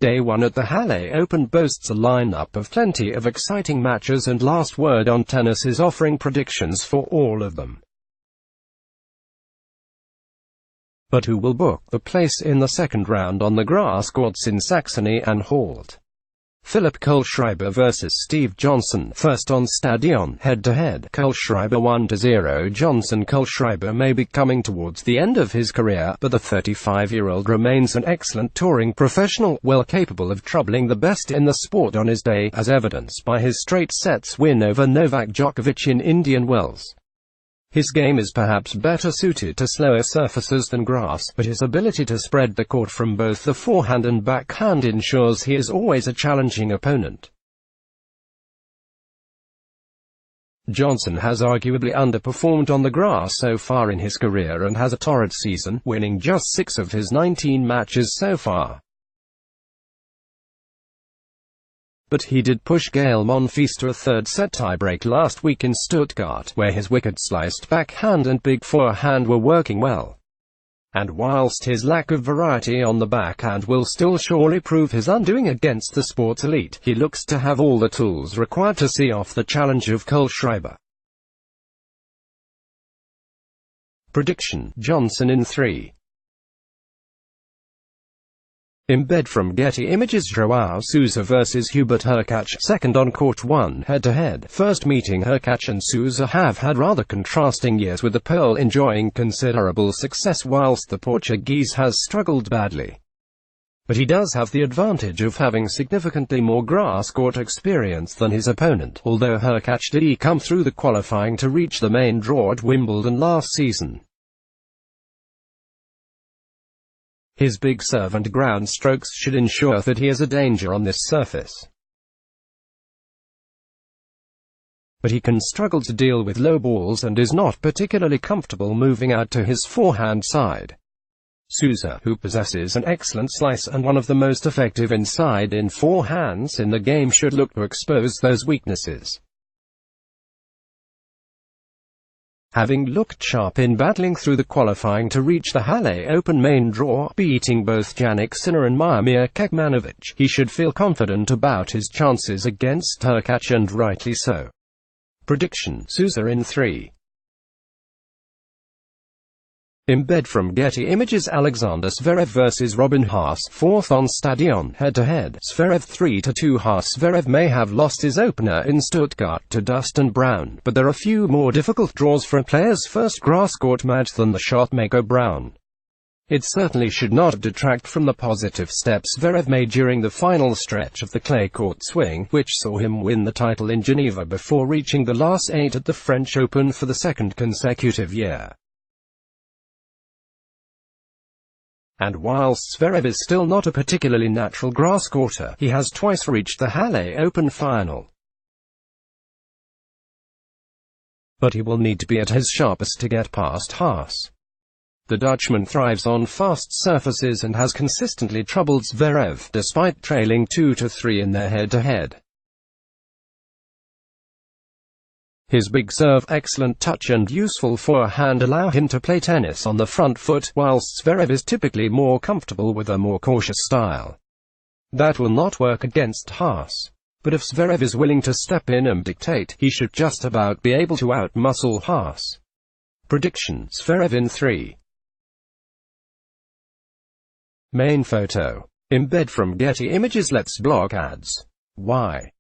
Day 1 at the Halle Open boasts a lineup of plenty of exciting matches, and Last Word on Tennis is offering predictions for all of them. But who will book the place in the second round on the grass courts in Saxony-Anhalt? Philipp Kohlschreiber vs Steve Johnson, first on Stadion, head-to-head. Kohlschreiber 1-0. Kohlschreiber may be coming towards the end of his career, but the 35-year-old remains an excellent touring professional, well capable of troubling the best in the sport on his day, as evidenced by his straight sets win over Novak Djokovic in Indian Wells. His game is perhaps better suited to slower surfaces than grass, but his ability to spread the court from both the forehand and backhand ensures he is always a challenging opponent. Johnson has arguably underperformed on the grass so far in his career and has a torrid season, winning just 6 of his 19 matches so far. But he did push Gael Monfils to a third-set tiebreak last week in Stuttgart, where his wicket-sliced backhand and big forehand were working well. And whilst his lack of variety on the backhand will still surely prove his undoing against the sport's elite, he looks to have all the tools required to see off the challenge of Kohlschreiber. Prediction: Johnson in 3. Embed from Getty Images. João Sousa vs Hubert Hurkacz, second on court 1, head-to-head. First meeting. Hurkacz and Sousa have had rather contrasting years, with the Pole enjoying considerable success whilst the Portuguese has struggled badly. But he does have the advantage of having significantly more grass court experience than his opponent, although Hurkacz did come through the qualifying to reach the main draw at Wimbledon last season. His big serve and ground strokes should ensure that he is a danger on this surface. But he can struggle to deal with low balls and is not particularly comfortable moving out to his forehand side. Sousa, who possesses an excellent slice and one of the most effective inside-in forehands in the game, should look to expose those weaknesses. Having looked sharp in battling through the qualifying to reach the Halle Open main draw, beating both Jannik Sinner and Miomir Kecmanovic, he should feel confident about his chances against Hurkacz, and rightly so. Prediction: Sousa in 3. Embed from Getty Images. Alexander Zverev vs Robin Haase, fourth on Stadion, head-to-head. Zverev 3-2. Haase. Zverev may have lost his opener in Stuttgart to Dustin Brown, but there are few more difficult draws for a player's first grass court match than the shotmaker Brown. It certainly should not detract from the positive steps Zverev made during the final stretch of the clay court swing, which saw him win the title in Geneva before reaching the last 8 at the French Open for the second consecutive year. And whilst Zverev is still not a particularly natural grass courter, he has twice reached the Halle Open final. But he will need to be at his sharpest to get past Haase. The Dutchman thrives on fast surfaces and has consistently troubled Zverev, despite trailing 2-3 in their head-to-head. His big serve, excellent touch and useful forehand allow him to play tennis on the front foot, whilst Zverev is typically more comfortable with a more cautious style. That will not work against Haase. But if Zverev is willing to step in and dictate, he should just about be able to outmuscle Haase. Prediction: Zverev in 3. Main photo. Embed from Getty Images. Let's block ads. Why?